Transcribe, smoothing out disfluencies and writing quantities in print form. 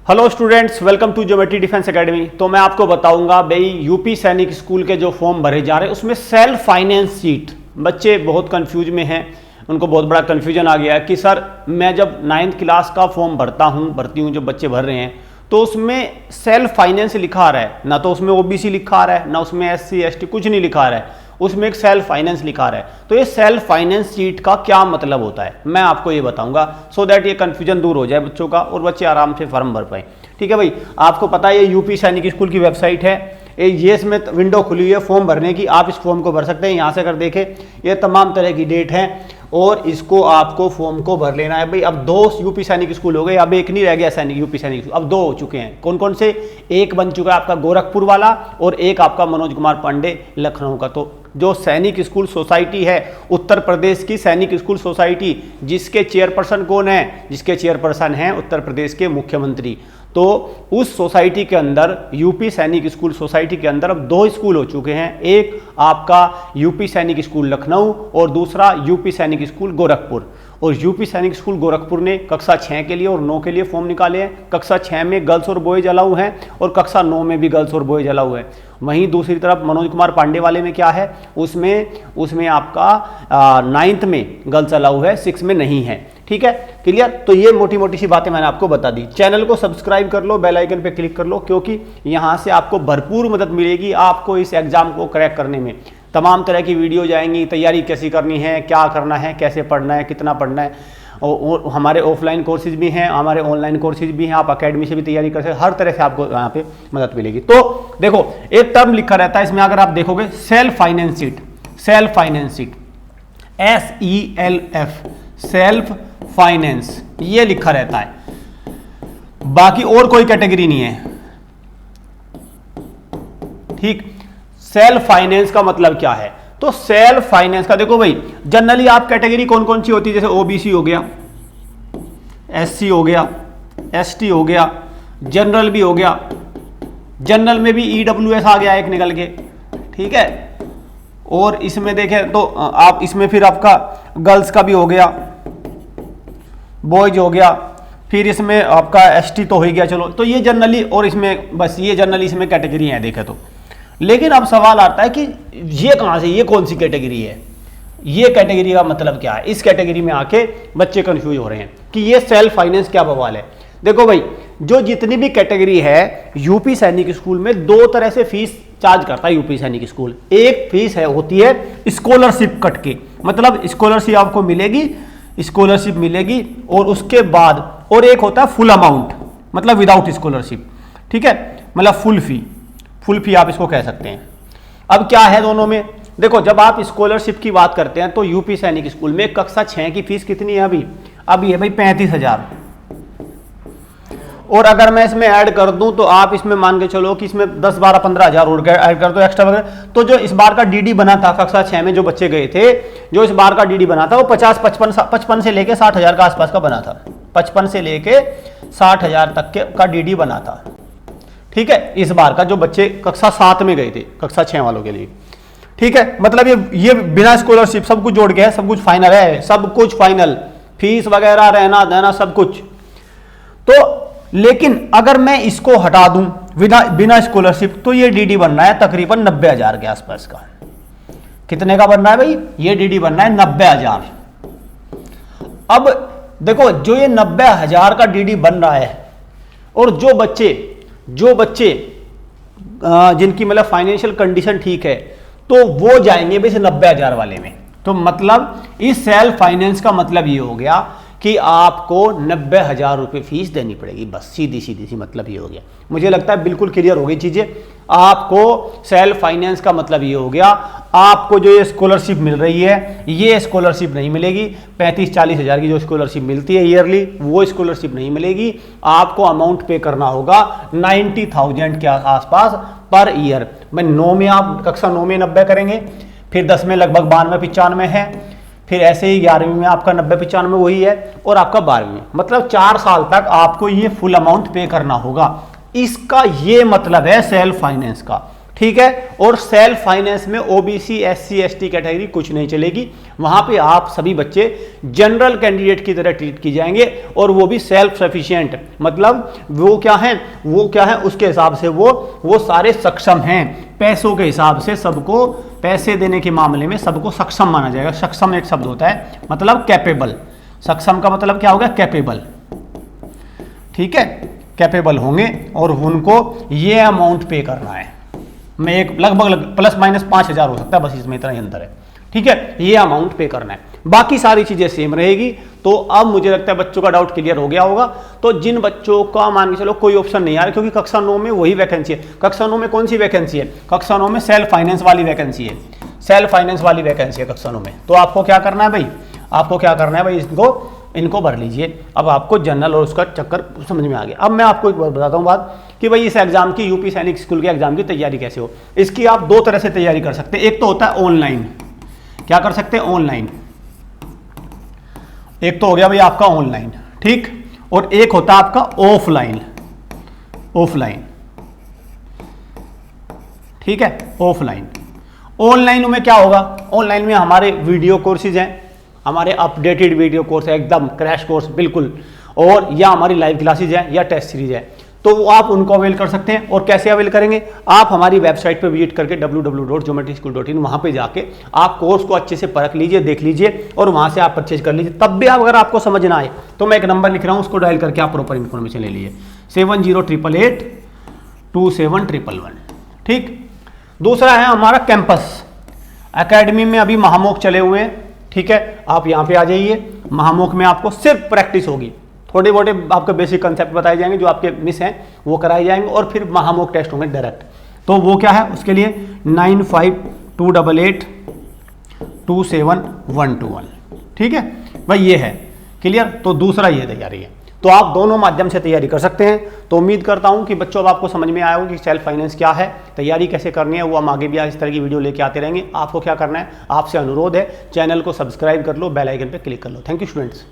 Hello students, welcome to geometry defence academy. तो मैं आपको बताऊंगा भाई यूपी सैनिक स्कूल के जो फॉर्म भरे जा रहे हैं उसमें सेल्फ फाइनेंस सीट, बच्चे बहुत कंफ्यूज में हैं, उनको बहुत बड़ा कंफ्यूजन आ गया है कि सर मैं जब 9th क्लास का फॉर्म भरती हूँ, जो बच्चे भर रहे हैं तो उसमें सेल्फ फाइनेंस लिखा आ रहा है, ना तो उसमें ओबीसी लिखा आ रहा है, ना उसमें एससी एसटी कुछ नहीं लिखा आ रहा है, उसमें एक सेल्फ फाइनेंस लिखा आ रहा है। तो ये सेल्फ फाइनेंस सीट का क्या मतलब होता है मैं आपको ये बताऊंगा, सो दैट ये कंफ्यूजन दूर हो जाए बच्चों का और बच्चे आराम से फॉर्म भर पाए। ठीक है भाई, आपको पता है ये यूपी सैनिक स्कूल की वेबसाइट है, ये इसमें विंडो खुली हुई है फॉर्म भरने की, आप इस फॉर्म को भर सकते हैं। यहाँ से अगर देखें ये तमाम तरह की डेट है और इसको आपको फॉर्म को भर लेना है। भाई अब 2 यूपी सैनिक स्कूल हो गए, अब एक नहीं रह गया यूपी सैनिक स्कूल, अब 2 हो चुके हैं। कौन कौन से? एक बन चुका है आपका गोरखपुर वाला और एक आपका मनोज कुमार पांडे लखनऊ का। तो जो सैनिक स्कूल सोसाइटी है उत्तर प्रदेश की सैनिक स्कूल सोसाइटी, जिसके चेयरपर्सन कौन है? जिसके चेयरपर्सन हैं उत्तर प्रदेश के मुख्यमंत्री। तो उस सोसाइटी के अंदर यूपी सैनिक स्कूल सोसाइटी के अंदर अब 2 स्कूल हो चुके हैं, एक आपका यूपी सैनिक स्कूल लखनऊ और दूसरा यूपी सैनिक स्कूल गोरखपुर। और यूपी सैनिक स्कूल गोरखपुर ने कक्षा 6 के लिए और 9 के लिए फॉर्म निकाले हैं। कक्षा 6 में गर्ल्स और बॉयज अलाउ हैं और कक्षा 9 में भी गर्ल्स और बॉयज अलाउ है। वहीं दूसरी तरफ मनोज कुमार पांडे वाले में क्या है? उसमें आपका 9th में गर्ल्स अलाउ है, 6 में नहीं है। ठीक है, क्लियर? तो ये मोटी मोटी सी बातें मैंने आपको बता दी। चैनल को सब्सक्राइब कर लो, बेल आइकन पे क्लिक कर लो, क्योंकि यहाँ से आपको भरपूर मदद मिलेगी आपको इस एग्जाम को क्रैक करने में। तमाम तरह की वीडियो जाएंगी, तैयारी कैसी करनी है, क्या करना है, कैसे पढ़ना है, कितना पढ़ना है। और हमारे ऑफलाइन कोर्सेज भी हैं, हमारे ऑनलाइन कोर्सेज भी हैं, आप एकेडमी से भी तैयारी कर सकते हैं, हर तरह से आपको यहाँ पे मदद मिलेगी। तो देखो एक टर्म लिखा रहता है इसमें, अगर आप देखोगे self finance seat, self finance seat SELF, self finance, ये लिखा रहता है, बाकी और कोई कैटेगरी नहीं है। ठीक, सेल्फ फाइनेंस का मतलब क्या है? तो सेल्फ फाइनेंस का देखो भाई, जनरली आप कैटेगरी कौन कौन सी होती है? जैसे ओबीसी हो गया, एससी हो गया, एसटी हो गया, जनरल भी हो गया, जनरल में भी ईडब्ल्यूएस आ गया एक निकल के। ठीक है, और इसमें देखें तो आप इसमें फिर आपका गर्ल्स का भी हो गया, बॉयज हो गया, फिर इसमें आपका एसटी तो हो ही गया। चलो, तो ये जनरली, और इसमें बस ये जनरली इसमें कैटेगरी है देखे तो। लेकिन अब सवाल आता है कि ये कहां से, ये कौन सी कैटेगरी है, ये कैटेगरी का मतलब क्या है? इस कैटेगरी में आके बच्चे कंफ्यूज हो रहे हैं कि ये सेल्फ फाइनेंस क्या बवाल है। देखो भाई, जो जितनी भी कैटेगरी है यूपी सैनिक स्कूल में 2 तरह से फीस चार्ज करता है यूपी सैनिक स्कूल। एक फीस होती है स्कॉलरशिप कट के, मतलब स्कॉलरशिप आपको मिलेगी, स्कॉलरशिप मिलेगी, और उसके बाद और एक होता है फुल अमाउंट, मतलब विदाउट स्कॉलरशिप। ठीक है, मतलब फुल फी आप इसको कह सकते हैं। अब क्या है दोनों में? देखो, जब आप स्कॉलरशिप की बात करते हैं तो यूपी सैनिक स्कूल में कक्षा 6 की फीस कितनी है अभी है भाई 35,000। और अगर मैं इसमें ऐड कर दूं तो आप इसमें मान के चलो कि इसमें 10, 12, 15,000 और ऐड कर दो एक्स्ट्रा वगैरह। तो जो इस बार का डीडी बना था कक्षा 6 में जो बच्चे गए थे, जो इस बार का डीडी बना था वो 55 से लेके 60,000 का आसपास का बना था। 55 से लेके 60,000 तक का डीडी बना था। ठीक है, इस बार का जो बच्चे कक्षा 7 में गए थे, कक्षा 6 वालों के लिए। ठीक है, मतलब ये बिना स्कॉलरशिप सब कुछ जोड़ के है, सब कुछ फाइनल है, सब कुछ फाइनल, फीस वगैरह, रहना देना सब कुछ। तो लेकिन अगर मैं इसको हटा दूं बिना स्कॉलरशिप, तो ये डीडी बन रहा है तकरीबन 90,000 के आसपास का। कितने का बन रहा है भाई? ये डीडी बन रहा है 90,000। अब देखो, जो ये 90,000 का डीडी बन रहा है, और जो बच्चे जिनकी मतलब फाइनेंशियल कंडीशन ठीक है, तो वो जाएंगे भी 90,000 वाले में। तो मतलब इस सेल्फ फाइनेंस का मतलब ये हो गया कि आपको 90,000 रुपये फीस देनी पड़ेगी, बस सीधी सी मतलब ये हो गया। मुझे लगता है बिल्कुल क्लियर हो गई चीजें। आपको सेल्फ फाइनेंस का मतलब ये हो गया, आपको जो ये स्कॉलरशिप मिल रही है, ये स्कॉलरशिप नहीं मिलेगी। 35-40 हज़ार की जो स्कॉलरशिप मिलती है ईयरली, वो स्कॉलरशिप नहीं मिलेगी। आपको अमाउंट पे करना होगा 90,000 के आसपास पर ईयर। मैं 9 में आप कक्षा 9 में 90 करेंगे, फिर 10 में लगभग 92-95 है, फिर ऐसे ही 11वीं में आपका 90-95 वही है, और आपका 12वीं में, मतलब 4 साल तक आपको ये फुल अमाउंट पे करना होगा। इसका ये मतलब है सेल्फ फाइनेंस का। ठीक है, और सेल्फ फाइनेंस में ओबीसी, एससी, एसटी कैटेगरी कुछ नहीं चलेगी। वहां पे आप सभी बच्चे जनरल कैंडिडेट की तरह ट्रीट की जाएंगे। और वो भी सेल्फ सफिशिएंट, मतलब वो क्या है उसके हिसाब से वो सारे सक्षम हैं। पैसों के हिसाब से सबको, पैसे देने के मामले में सबको सक्षम माना जाएगा। सक्षम एक शब्द होता है, मतलब कैपेबल। सक्षम का मतलब क्या होगा? कैपेबल। ठीक है, कैपेबल होंगे और उनको ये अमाउंट पे करना है। मैं एक लगभग प्लस माइनस 5,000 हो सकता है, बस इसमें इतना ही अंतर है। ठीक है, ये अमाउंट पे करना है, बाकी सारी चीजें सेम रहेगी। तो अब मुझे लगता है बच्चों का डाउट क्लियर हो गया होगा। तो जिन बच्चों का मान के चलो कोई ऑप्शन नहीं आ रहा, क्योंकि कक्षा 9 में वही वैकेंसी है। कक्षा 9 में कौन सी वैकेंसी है? कक्षा 9 में सेल्फ फाइनेंस वाली वैकेंसी है। सेल्फ फाइनेंस वाली वैकेंसी है कक्षा 9 में। तो आपको क्या करना है भाई? आपको क्या करना है भाई? इनको भर लीजिए। अब आपको जनरल और उसका चक्कर समझ में आ गया। अब मैं आपको एक बात बताता हूँ बात कि भाई इस एग्जाम की, यूपी सैनिक स्कूल के एग्जाम की तैयारी कैसे हो। इसकी आप दो तरह से तैयारी कर सकते हैं। एक तो होता है ऑनलाइन। क्या कर सकते हैं? ऑनलाइन। एक तो हो गया भाई आपका ऑनलाइन, ठीक, और एक होता है आपका ऑफलाइन। ऑफलाइन, ठीक है, ऑफलाइन। ऑनलाइन में क्या होगा? ऑनलाइन में हमारे वीडियो कोर्सेज हैं, हमारे अपडेटेड वीडियो कोर्स है, एकदम क्रैश कोर्स बिल्कुल, और या हमारी लाइव क्लासेज है या टेस्ट सीरीज है। तो आप उनको अवेल कर सकते हैं। और कैसे अवेल करेंगे? आप हमारी वेबसाइट पर विजिट करके www.geometryschool.in वहाँ पे जाके आप कोर्स को अच्छे से परख लीजिए, देख लीजिए, और वहाँ से आप परचेज कर लीजिए। तब भी अगर आपको समझ ना आए तो मैं एक नंबर लिख रहा हूँ, उसको डायल करके आप प्रॉपर इन्फॉर्मेशन ले लीजिए, 7088827111। ठीक। दूसरा है हमारा कैंपस एकेडमी में अभी महामोक चले हुए हैं। ठीक है, आप यहाँ पे आ जाइए। महामोक में आपको सिर्फ प्रैक्टिस होगी, थोड़े मोटे आपके बेसिक कंसेप्ट बताए जाएंगे, जो आपके मिस हैं वो कराए जाएंगे, और फिर महामोक टेस्ट होंगे डायरेक्ट। तो वो क्या है? उसके लिए 9528827121। ठीक है भाई, ये है क्लियर। तो दूसरा ये तैयारी है। तो आप दोनों माध्यम से तैयारी कर सकते हैं। तो उम्मीद करता हूं कि बच्चों अब आपको समझ में आया होगा कि सेल्फ फाइनेंस क्या है, तैयारी कैसे करनी है। वो हम आगे भी इस तरह की वीडियो लेके आते रहेंगे। आपको क्या करना है? आपसे अनुरोध है, चैनल को सब्सक्राइब कर लो, बेल आइकन पे क्लिक कर लो। Thank you students.